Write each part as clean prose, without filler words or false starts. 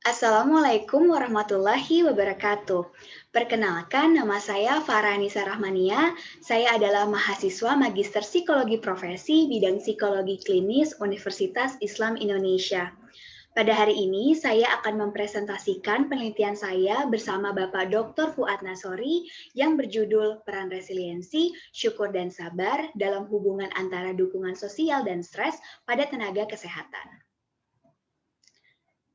Assalamualaikum warahmatullahi wabarakatuh. Perkenalkan, nama saya Farhanisa Rahmania. Saya adalah mahasiswa Magister Psikologi Profesi bidang Psikologi Klinis Universitas Islam Indonesia. Pada hari ini, saya akan mempresentasikan penelitian saya bersama Bapak Dr. Fuad Nasori yang berjudul Peran Resiliensi, Syukur dan Sabar dalam hubungan antara dukungan sosial dan stres pada tenaga kesehatan.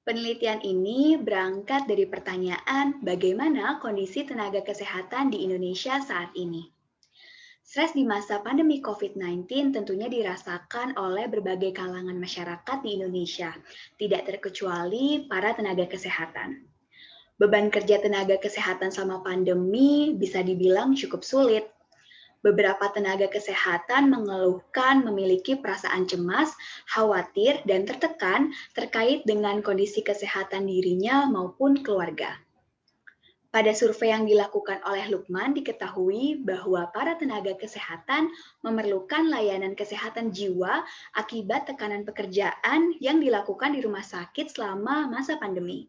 Penelitian ini berangkat dari pertanyaan bagaimana kondisi tenaga kesehatan di Indonesia saat ini. Stres di masa pandemi COVID-19 tentunya dirasakan oleh berbagai kalangan masyarakat di Indonesia, tidak terkecuali para tenaga kesehatan. Beban kerja tenaga kesehatan selama pandemi bisa dibilang cukup sulit. Beberapa tenaga kesehatan mengeluhkan memiliki perasaan cemas, khawatir, dan tertekan terkait dengan kondisi kesehatan dirinya maupun keluarga. Pada survei yang dilakukan oleh Lukman diketahui bahwa para tenaga kesehatan memerlukan layanan kesehatan jiwa akibat tekanan pekerjaan yang dilakukan di rumah sakit selama masa pandemi.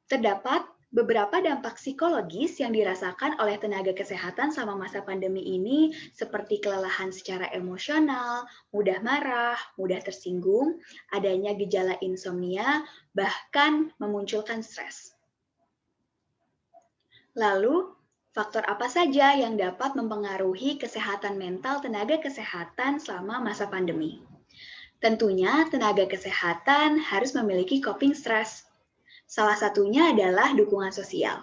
Terdapat beberapa dampak psikologis yang dirasakan oleh tenaga kesehatan selama masa pandemi ini, seperti kelelahan secara emosional, mudah marah, mudah tersinggung, adanya gejala insomnia, bahkan memunculkan stres. Lalu, faktor apa saja yang dapat mempengaruhi kesehatan mental tenaga kesehatan selama masa pandemi? Tentunya, tenaga kesehatan harus memiliki coping stress. Salah satunya adalah dukungan sosial.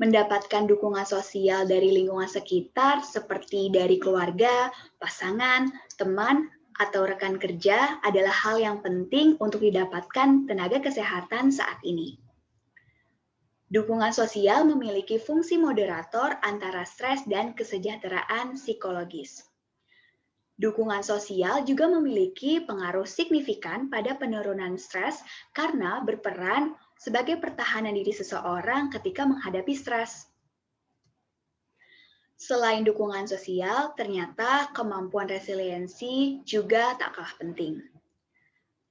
Mendapatkan dukungan sosial dari lingkungan sekitar seperti dari keluarga, pasangan, teman, atau rekan kerja adalah hal yang penting untuk didapatkan tenaga kesehatan saat ini. Dukungan sosial memiliki fungsi moderator antara stres dan kesejahteraan psikologis. Dukungan sosial juga memiliki pengaruh signifikan pada penurunan stres karena berperan sebagai pertahanan diri seseorang ketika menghadapi stres. Selain dukungan sosial, ternyata kemampuan resiliensi juga tak kalah penting.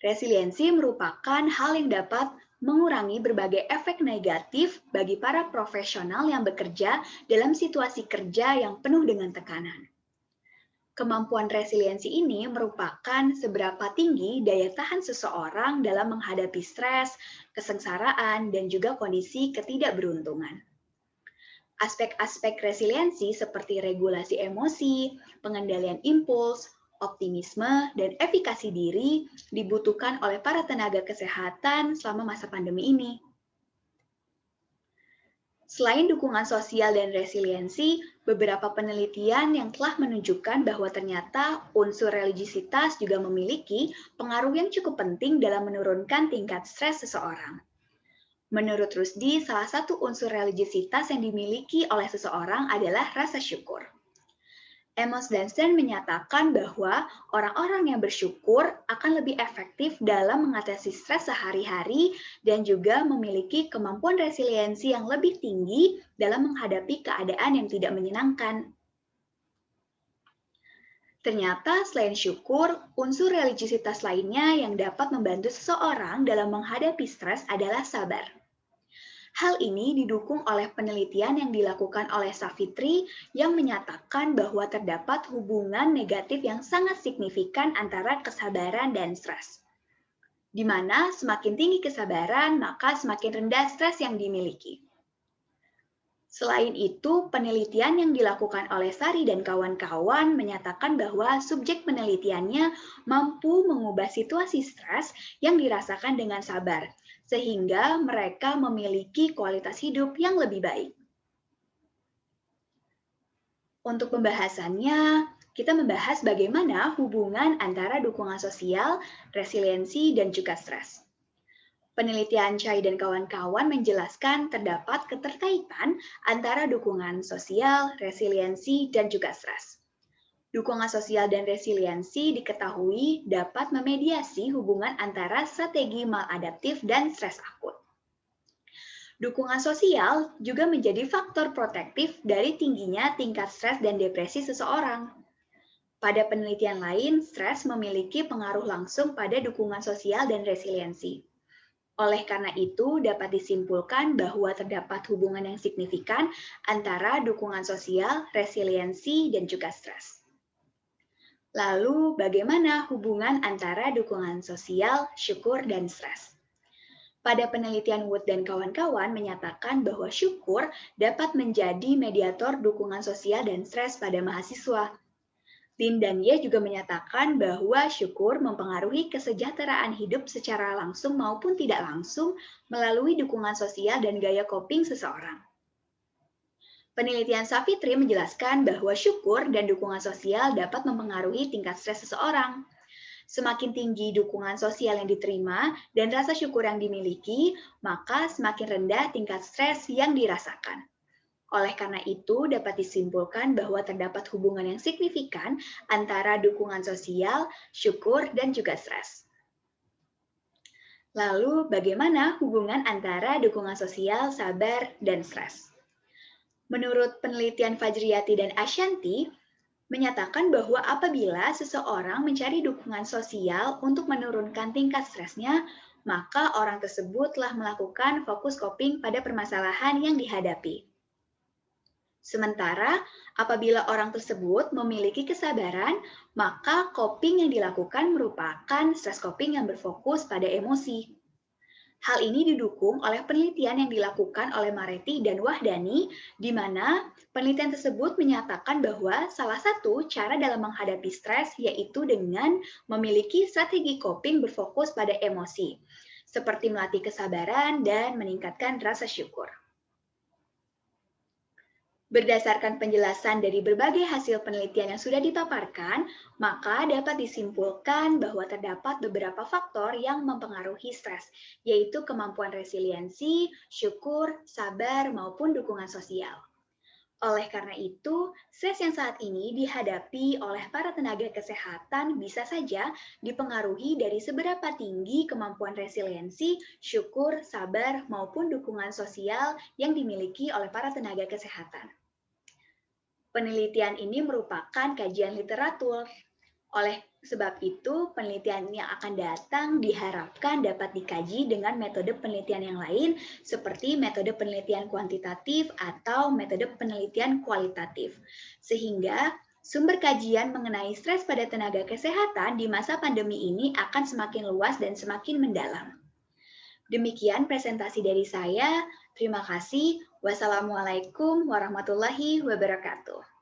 Resiliensi merupakan hal yang dapat mengurangi berbagai efek negatif bagi para profesional yang bekerja dalam situasi kerja yang penuh dengan tekanan. Kemampuan resiliensi ini merupakan seberapa tinggi daya tahan seseorang dalam menghadapi stres, kesengsaraan, dan juga kondisi ketidakberuntungan. Aspek-aspek resiliensi seperti regulasi emosi, pengendalian impuls, optimisme, dan efikasi diri dibutuhkan oleh para tenaga kesehatan selama masa pandemi ini. Selain dukungan sosial dan resiliensi, beberapa penelitian yang telah menunjukkan bahwa ternyata unsur religiositas juga memiliki pengaruh yang cukup penting dalam menurunkan tingkat stres seseorang. Menurut Rusdi, salah satu unsur religiositas yang dimiliki oleh seseorang adalah rasa syukur. Amos Dunstan menyatakan bahwa orang-orang yang bersyukur akan lebih efektif dalam mengatasi stres sehari-hari dan juga memiliki kemampuan resiliensi yang lebih tinggi dalam menghadapi keadaan yang tidak menyenangkan. Ternyata selain syukur, unsur religiositas lainnya yang dapat membantu seseorang dalam menghadapi stres adalah sabar. Hal ini didukung oleh penelitian yang dilakukan oleh Savitri yang menyatakan bahwa terdapat hubungan negatif yang sangat signifikan antara kesabaran dan stres. Di mana semakin tinggi kesabaran, maka semakin rendah stres yang dimiliki. Selain itu, penelitian yang dilakukan oleh Sari dan kawan-kawan menyatakan bahwa subjek penelitiannya mampu mengubah situasi stres yang dirasakan dengan sabar, sehingga mereka memiliki kualitas hidup yang lebih baik. Untuk pembahasannya, kita membahas bagaimana hubungan antara dukungan sosial, resiliensi, dan juga stres. Penelitian Chai dan kawan-kawan menjelaskan terdapat keterkaitan antara dukungan sosial, resiliensi, dan juga stres. Dukungan sosial dan resiliensi diketahui dapat memediasi hubungan antara strategi maladaptif dan stres akut. Dukungan sosial juga menjadi faktor protektif dari tingginya tingkat stres dan depresi seseorang. Pada penelitian lain, stres memiliki pengaruh langsung pada dukungan sosial dan resiliensi. Oleh karena itu, dapat disimpulkan bahwa terdapat hubungan yang signifikan antara dukungan sosial, resiliensi, dan juga stres. Lalu, bagaimana hubungan antara dukungan sosial, syukur, dan stres? Pada penelitian Wood dan kawan-kawan menyatakan bahwa syukur dapat menjadi mediator dukungan sosial dan stres pada mahasiswa. Lin dan Ye juga menyatakan bahwa syukur mempengaruhi kesejahteraan hidup secara langsung maupun tidak langsung melalui dukungan sosial dan gaya coping seseorang. Penelitian Savitri menjelaskan bahwa syukur dan dukungan sosial dapat mempengaruhi tingkat stres seseorang. Semakin tinggi dukungan sosial yang diterima dan rasa syukur yang dimiliki, maka semakin rendah tingkat stres yang dirasakan. Oleh karena itu, dapat disimpulkan bahwa terdapat hubungan yang signifikan antara dukungan sosial, syukur, dan juga stres. Lalu, bagaimana hubungan antara dukungan sosial, sabar, dan stres? Menurut penelitian Fajriyati dan Ashanti, menyatakan bahwa apabila seseorang mencari dukungan sosial untuk menurunkan tingkat stresnya, maka orang tersebut telah melakukan fokus coping pada permasalahan yang dihadapi. Sementara apabila orang tersebut memiliki kesabaran, maka coping yang dilakukan merupakan stress coping yang berfokus pada emosi. Hal ini didukung oleh penelitian yang dilakukan oleh Maretti dan Wahdani, di mana penelitian tersebut menyatakan bahwa salah satu cara dalam menghadapi stres yaitu dengan memiliki strategi coping berfokus pada emosi, seperti melatih kesabaran dan meningkatkan rasa syukur. Berdasarkan penjelasan dari berbagai hasil penelitian yang sudah dipaparkan, maka dapat disimpulkan bahwa terdapat beberapa faktor yang mempengaruhi stres, yaitu kemampuan resiliensi, syukur, sabar, maupun dukungan sosial. Oleh karena itu, stres yang saat ini dihadapi oleh para tenaga kesehatan bisa saja dipengaruhi dari seberapa tinggi kemampuan resiliensi, syukur, sabar, maupun dukungan sosial yang dimiliki oleh para tenaga kesehatan. Penelitian ini merupakan kajian literatur. Oleh sebab itu, penelitian yang akan datang diharapkan dapat dikaji dengan metode penelitian yang lain, seperti metode penelitian kuantitatif atau metode penelitian kualitatif, sehingga sumber kajian mengenai stres pada tenaga kesehatan di masa pandemi ini akan semakin luas dan semakin mendalam. Demikian presentasi dari saya. Terima kasih. Wassalamualaikum warahmatullahi wabarakatuh.